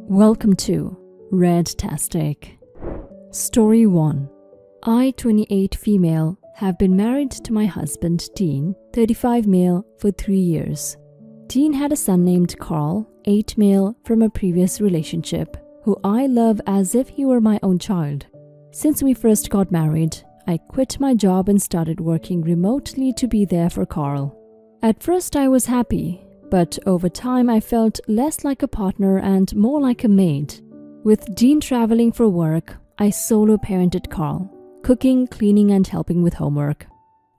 Welcome to Redtastic. Story 1. I, 28 female, have been married to my husband Dean, 35 male, for 3 years. Dean had a son named Carl, 8 male, from a previous relationship, who I love as if he were my own child. Since we first got married, I quit my job and started working remotely to be there for Carl. At first I was happy, but over time I felt less like a partner and more like a maid. With Dean traveling for work, I solo parented Carl, cooking, cleaning and helping with homework.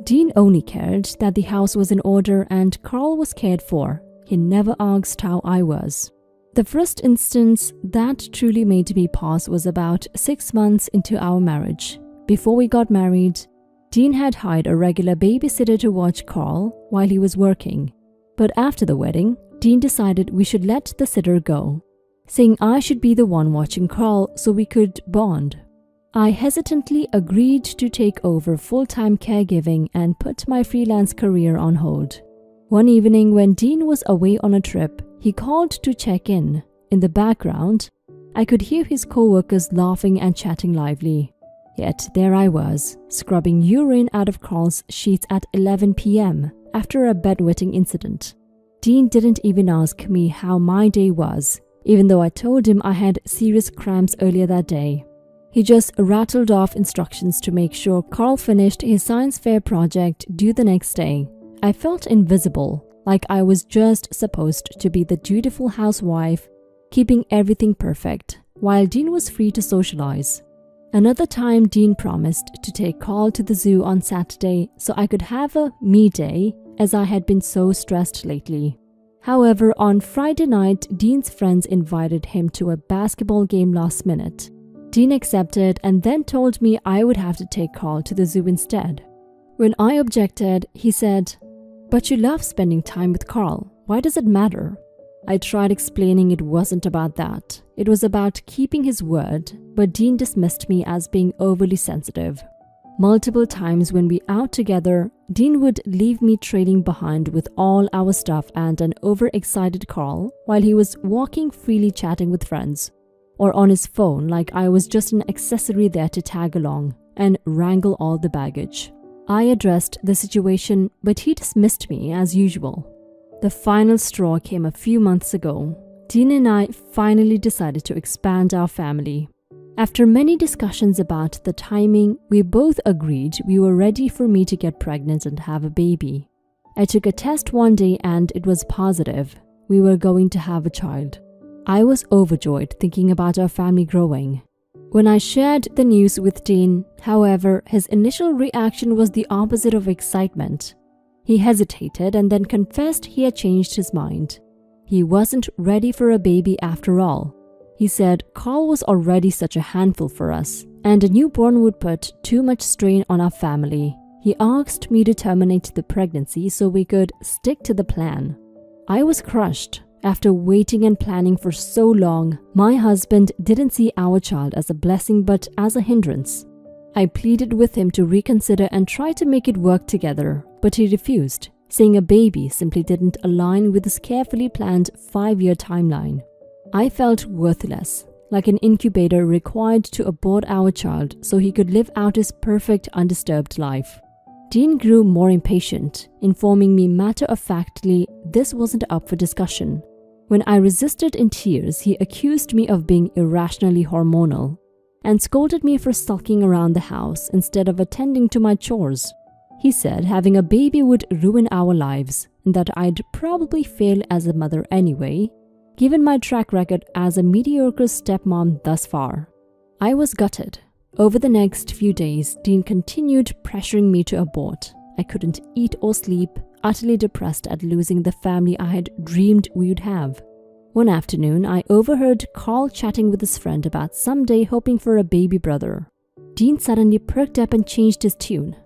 Dean only cared that the house was in order and Carl was cared for. He never asked how I was. The first instance that truly made me pause was about 6 months into our marriage. Before we got married, Dean had hired a regular babysitter to watch Carl while he was working. But after the wedding, Dean decided we should let the sitter go, saying I should be the one watching Carl so we could bond. I hesitantly agreed to take over full-time caregiving and put my freelance career on hold. One evening when Dean was away on a trip, he called to check in. In the background, I could hear his co-workers laughing and chatting lively. Yet there I was, scrubbing urine out of Carl's sheets at 11 p.m. after a bedwetting incident. Dean didn't even ask me how my day was, even though I told him I had serious cramps earlier that day. He just rattled off instructions to make sure Carl finished his science fair project due the next day. I felt invisible, like I was just supposed to be the dutiful housewife, keeping everything perfect, while Dean was free to socialize. Another time, Dean promised to take Carl to the zoo on Saturday so I could have a me day, as I had been so stressed lately. However, on Friday night, Dean's friends invited him to a basketball game last minute. Dean accepted and then told me I would have to take Carl to the zoo instead. When I objected, he said, "But you love spending time with Carl. Why does it matter?" I tried explaining it wasn't about that. It was about keeping his word, but Dean dismissed me as being overly sensitive. Multiple times when we out together, Dean would leave me trailing behind with all our stuff and an overexcited Carl while he was walking freely chatting with friends, or on his phone like I was just an accessory there to tag along and wrangle all the baggage. I addressed the situation, but he dismissed me as usual. The final straw came a few months ago. Dean and I finally decided to expand our family. After many discussions about the timing, we both agreed we were ready for me to get pregnant and have a baby. I took a test one day and it was positive. We were going to have a child. I was overjoyed thinking about our family growing. When I shared the news with Dean, however, his initial reaction was the opposite of excitement. He hesitated and then confessed he had changed his mind. He wasn't ready for a baby after all. He said Carl was already such a handful for us, and a newborn would put too much strain on our family. He asked me to terminate the pregnancy so we could stick to the plan. I was crushed. After waiting and planning for so long, my husband didn't see our child as a blessing but as a hindrance. I pleaded with him to reconsider and try to make it work together, but he refused, saying a baby simply didn't align with his carefully planned 5-year timeline. I felt worthless, like an incubator required to abort our child so he could live out his perfect, undisturbed life. Dean grew more impatient, informing me matter-of-factly this wasn't up for discussion. When I resisted in tears, he accused me of being irrationally hormonal and scolded me for sulking around the house instead of attending to my chores. He said having a baby would ruin our lives and that I'd probably fail as a mother anyway, given my track record as a mediocre stepmom thus far. I was gutted. Over the next few days, Dean continued pressuring me to abort. I couldn't eat or sleep, utterly depressed at losing the family I had dreamed we would have. One afternoon, I overheard Carl chatting with his friend about someday hoping for a baby brother. Dean suddenly perked up and changed his tune.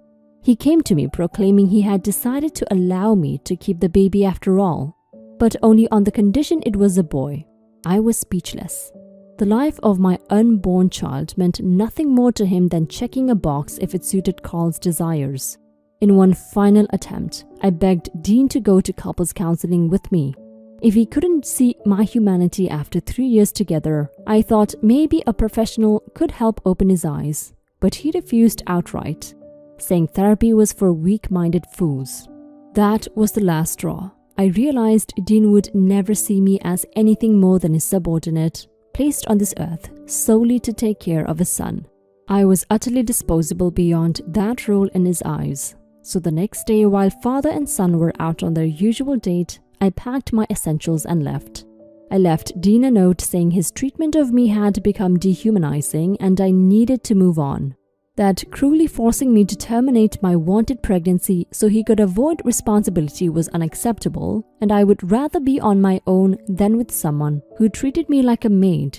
He came to me proclaiming he had decided to allow me to keep the baby after all, but only on the condition it was a boy. I was speechless. The life of my unborn child meant nothing more to him than checking a box if it suited Carl's desires. In one final attempt, I begged Dean to go to couples counseling with me. If he couldn't see my humanity after 3 years together, I thought maybe a professional could help open his eyes. But he refused outright, saying therapy was for weak-minded fools. That was the last straw. I realized Dean would never see me as anything more than his subordinate, placed on this earth solely to take care of his son. I was utterly disposable beyond that role in his eyes. So the next day, while father and son were out on their usual date, I packed my essentials and left. I left Dean a note saying his treatment of me had become dehumanizing and I needed to move on. That cruelly forcing me to terminate my wanted pregnancy so he could avoid responsibility was unacceptable, and I would rather be on my own than with someone who treated me like a maid.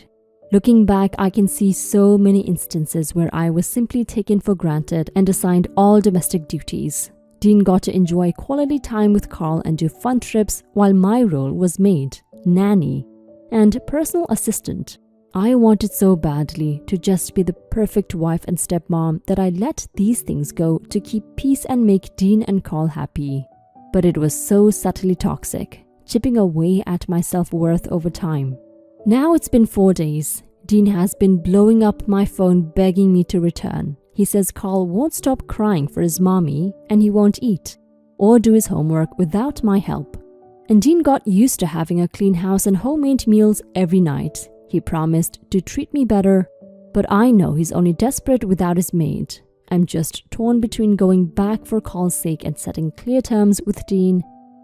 Looking back, I can see so many instances where I was simply taken for granted and assigned all domestic duties. Dean got to enjoy quality time with Carl and do fun trips while my role was maid, nanny, and personal assistant. I wanted so badly to just be the perfect wife and stepmom that I let these things go to keep peace and make Dean and Carl happy. But it was so subtly toxic, chipping away at my self-worth over time. Now it's been 4 days. Dean has been blowing up my phone begging me to return. He says Carl won't stop crying for his mommy and he won't eat or do his homework without my help. And Dean got used to having a clean house and homemade meals every night. He promised to treat me better, but I know he's only desperate without his maid. I'm just torn between going back for Carl's sake and setting clear terms with Dean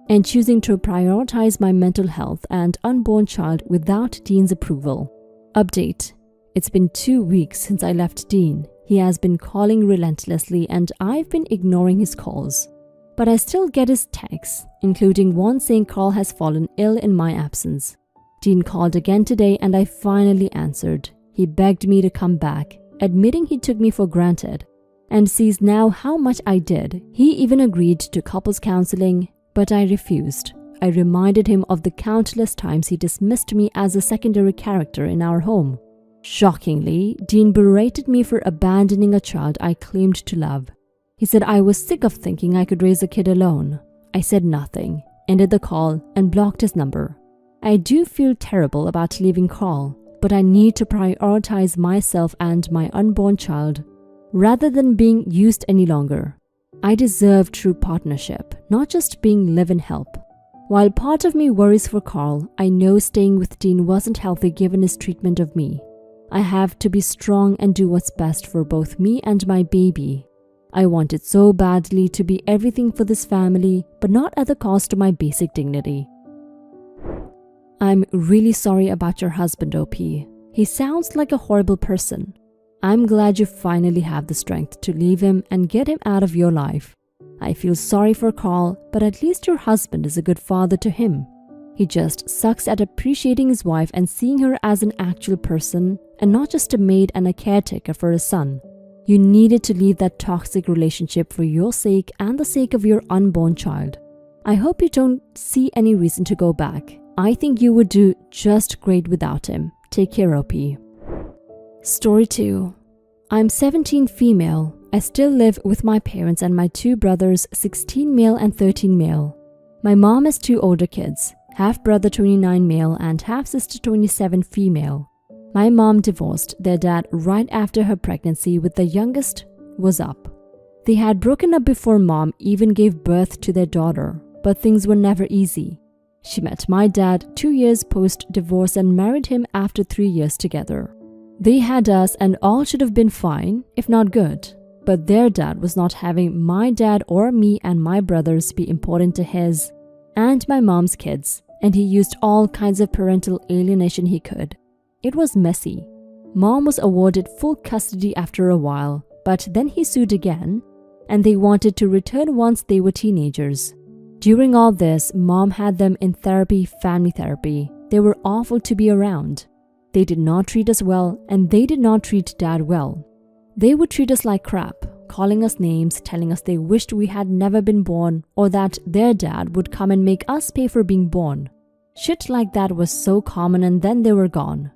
and choosing to prioritize my mental health and unborn child without Dean's approval. Update. It's been 2 weeks since I left Dean. He has been calling relentlessly and I've been ignoring his calls. But I still get his texts, including one saying Carl has fallen ill in my absence. Dean called again today and I finally answered. He begged me to come back, admitting he took me for granted, and sees now how much I did. He even agreed to couples counseling, but I refused. I reminded him of the countless times he dismissed me as a secondary character in our home. Shockingly, Dean berated me for abandoning a child I claimed to love. He said I was sick of thinking I could raise a kid alone. I said nothing, ended the call, and blocked his number. I do feel terrible about leaving Carl, but I need to prioritize myself and my unborn child rather than being used any longer. I deserve true partnership, not just being live-in help. While part of me worries for Carl, I know staying with Dean wasn't healthy given his treatment of me. I have to be strong and do what's best for both me and my baby. I wanted so badly to be everything for this family, but not at the cost of my basic dignity. I'm really sorry about your husband, OP. He sounds like a horrible person. I'm glad you finally have the strength to leave him and get him out of your life. I feel sorry for Carl, but at least your husband is a good father to him. He just sucks at appreciating his wife and seeing her as an actual person and not just a maid and a caretaker for his son. You needed to leave that toxic relationship for your sake and the sake of your unborn child. I hope you don't see any reason to go back. I think you would do just great without him. Take care, OP. Story 2. I'm 17 female. I still live with my parents and my 2 brothers, 16 male and 13 male. My mom has 2 older kids, half brother 29 male and half sister 27 female. My mom divorced their dad right after her pregnancy with the youngest was up. They had broken up before mom even gave birth to their daughter, but things were never easy. She met my dad 2 years post-divorce and married him after 3 years together. They had us and all should have been fine, if not good. But their dad was not having my dad or me and my brothers be important to his and my mom's kids, and he used all kinds of parental alienation he could. It was messy. Mom was awarded full custody after a while, but then he sued again, and they wanted to return once they were teenagers. During all this, mom had them in therapy, family therapy. They were awful to be around. They did not treat us well, and they did not treat dad well. They would treat us like crap, calling us names, telling us they wished we had never been born, or that their dad would come and make us pay for being born. Shit like that was so common, and then they were gone.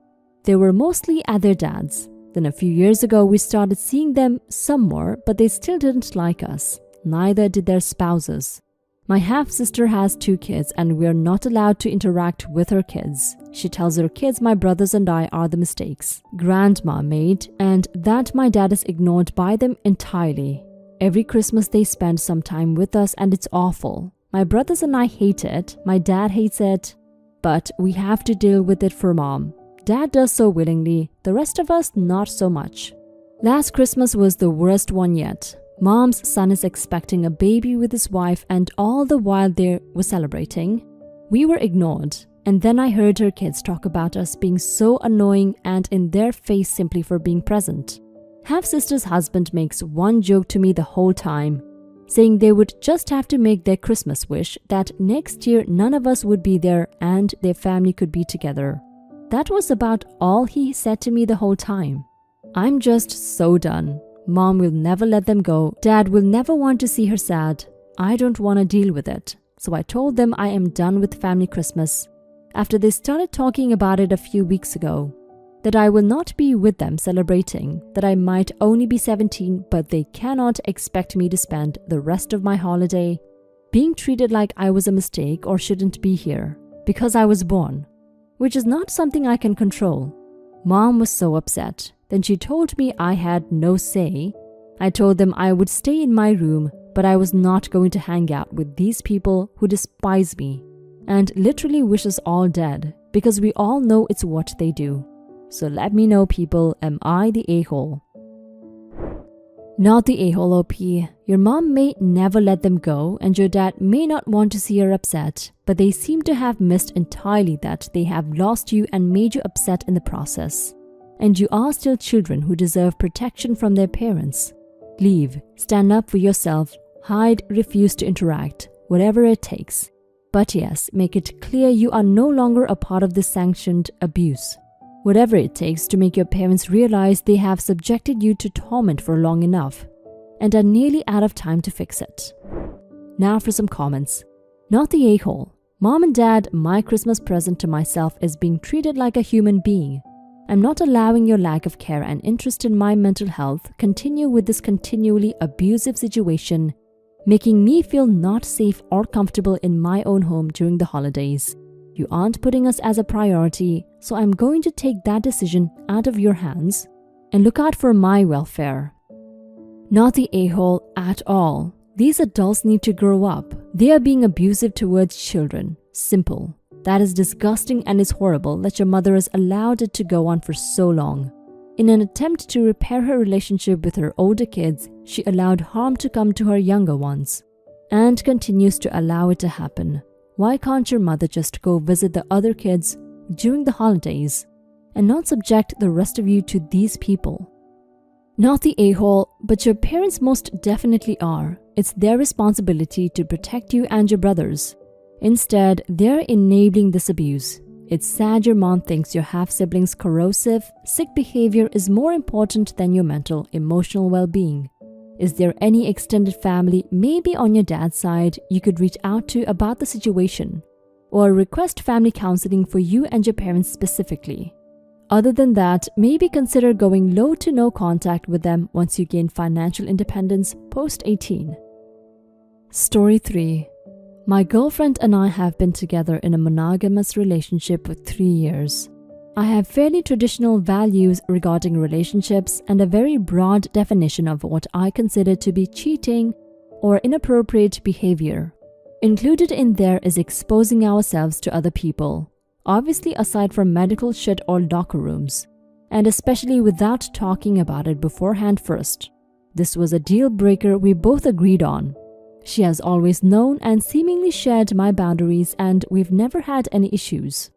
They were mostly at their dad's. Then a few years ago, we started seeing them some more, but they still didn't like us. Neither did their spouses. My half-sister has 2 kids and we're not allowed to interact with her kids. She tells her kids my brothers and I are the mistakes Grandma made and that my dad is ignored by them entirely. Every Christmas they spend some time with us and it's awful. My brothers and I hate it, my dad hates it, but we have to deal with it for Mom. Dad does so willingly, the rest of us not so much. Last Christmas was the worst one yet. Mom's son is expecting a baby with his wife and all the while they were celebrating, we were ignored. And then I heard her kids talk about us being so annoying and in their face simply for being present. Half-sister's husband makes one joke to me the whole time, saying they would just have to make their Christmas wish that next year none of us would be there and their family could be together. That was about all he said to me the whole time. I'm just so done. Mom will never let them go. Dad will never want to see her sad. I don't want to deal with it. So I told them I am done with family Christmas. After they started talking about it a few weeks ago, that I will not be with them celebrating, that I might only be 17, but they cannot expect me to spend the rest of my holiday being treated like I was a mistake or shouldn't be here because I was born, which is not something I can control. Mom was so upset. Then she told me I had no say. I told them I would stay in my room, but I was not going to hang out with these people who despise me and literally wish us all dead because we all know it's what they do. So let me know, people, am I the a-hole? Not the a-hole, OP. Your mom may never let them go and your dad may not want to see her upset, but they seem to have missed entirely that they have lost you and made you upset in the process. And you are still children who deserve protection from their parents. Leave, stand up for yourself, hide, refuse to interact, whatever it takes. But yes, make it clear you are no longer a part of this sanctioned abuse. Whatever it takes to make your parents realize they have subjected you to torment for long enough and are nearly out of time to fix it. Now for some comments. Not the a-hole. Mom and Dad, my Christmas present to myself is being treated like a human being. I'm not allowing your lack of care and interest in my mental health continue with this continually abusive situation, making me feel not safe or comfortable in my own home during the holidays. You aren't putting us as a priority, so I'm going to take that decision out of your hands and look out for my welfare. Not the a-hole at all. These adults need to grow up. They are being abusive towards children. Simple. That is disgusting and is horrible that your mother has allowed it to go on for so long. In an attempt to repair her relationship with her older kids, she allowed harm to come to her younger ones and continues to allow it to happen. Why can't your mother just go visit the other kids during the holidays and not subject the rest of you to these people? Not the a-hole, but your parents most definitely are. It's their responsibility to protect you and your brothers. Instead, they're enabling this abuse. It's sad your mom thinks your half-siblings' corrosive, sick behavior is more important than your mental, emotional well-being. Is there any extended family, maybe on your dad's side, you could reach out to about the situation? Or request family counseling for you and your parents specifically? Other than that, maybe consider going low to no contact with them once you gain financial independence post-18. Story 3. My girlfriend and I have been together in a monogamous relationship for 3 years. I have fairly traditional values regarding relationships and a very broad definition of what I consider to be cheating or inappropriate behavior. Included in there is exposing ourselves to other people, obviously aside from medical shit or locker rooms, and especially without talking about it beforehand first. This was a deal breaker we both agreed on. She has always known and seemingly shared my boundaries, and we've never had any issues.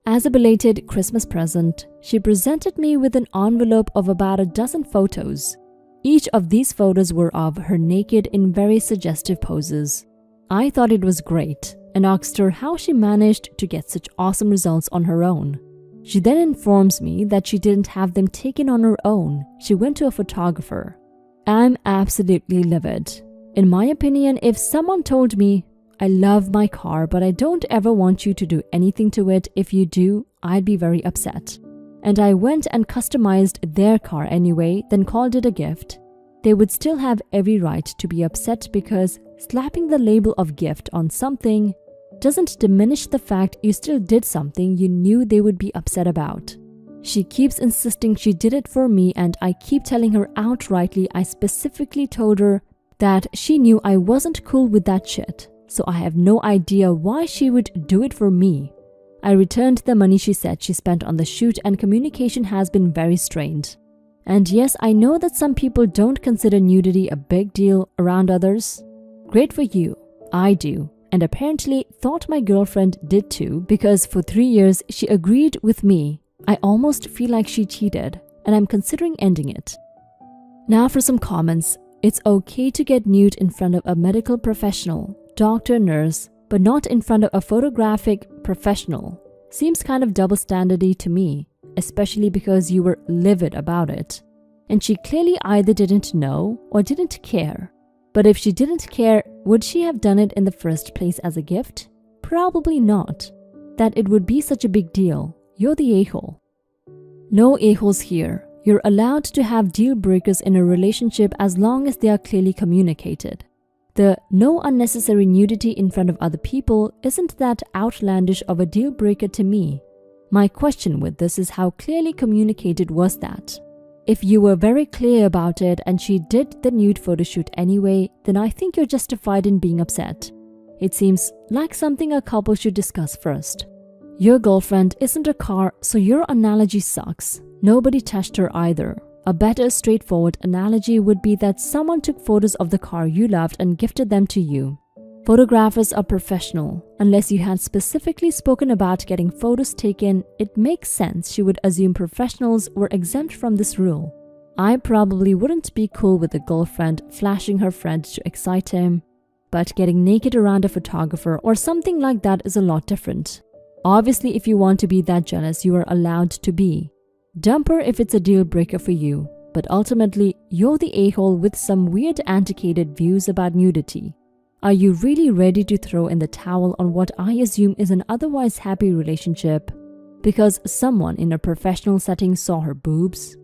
As a belated Christmas present, she presented me with an envelope of about a dozen photos. Each of these photos were of her naked in very suggestive poses. I thought it was great and asked her how she managed to get such awesome results on her own. She then informs me that she didn't have them taken on her own. She went to a photographer. I'm absolutely livid. In my opinion, if someone told me, I love my car, but I don't ever want you to do anything to it. If you do, I'd be very upset. And I went and customized their car anyway, then called it a gift. They would still have every right to be upset because slapping the label of gift on something doesn't diminish the fact you still did something you knew they would be upset about. She keeps insisting she did it for me, and I keep telling her outrightly I specifically told her that she knew I wasn't cool with that shit, so I have no idea why she would do it for me. I returned the money she said she spent on the shoot, and communication has been very strained. And yes, I know that some people don't consider nudity a big deal around others. Great for you, I do, and apparently thought my girlfriend did too, because for 3 years she agreed with me. I almost feel like she cheated, and I'm considering ending it. Now for some comments. It's okay to get nude in front of a medical professional, doctor, nurse, but not in front of a photographic professional. Seems kind of double standardy to me, especially because you were livid about it. And she clearly either didn't know or didn't care. But if she didn't care, would she have done it in the first place as a gift? Probably not. That it would be such a big deal. You're the a-hole. No a-holes here. You're allowed to have deal breakers in a relationship as long as they are clearly communicated. The no unnecessary nudity in front of other people isn't that outlandish of a deal breaker to me. My question with this is how clearly communicated was that? If you were very clear about it and she did the nude photoshoot anyway, then I think you're justified in being upset. It seems like something a couple should discuss first. Your girlfriend isn't a car, so your analogy sucks. Nobody touched her either. A better straightforward analogy would be that someone took photos of the car you loved and gifted them to you. Photographers are professional. Unless you had specifically spoken about getting photos taken, it makes sense she would assume professionals were exempt from this rule. I probably wouldn't be cool with a girlfriend flashing her friend to excite him, but getting naked around a photographer or something like that is a lot different. Obviously, if you want to be that jealous, you are allowed to be. Dump her if it's a deal breaker for you, but ultimately, you're the a-hole with some weird antiquated views about nudity. Are you really ready to throw in the towel on what I assume is an otherwise happy relationship because someone in a professional setting saw her boobs?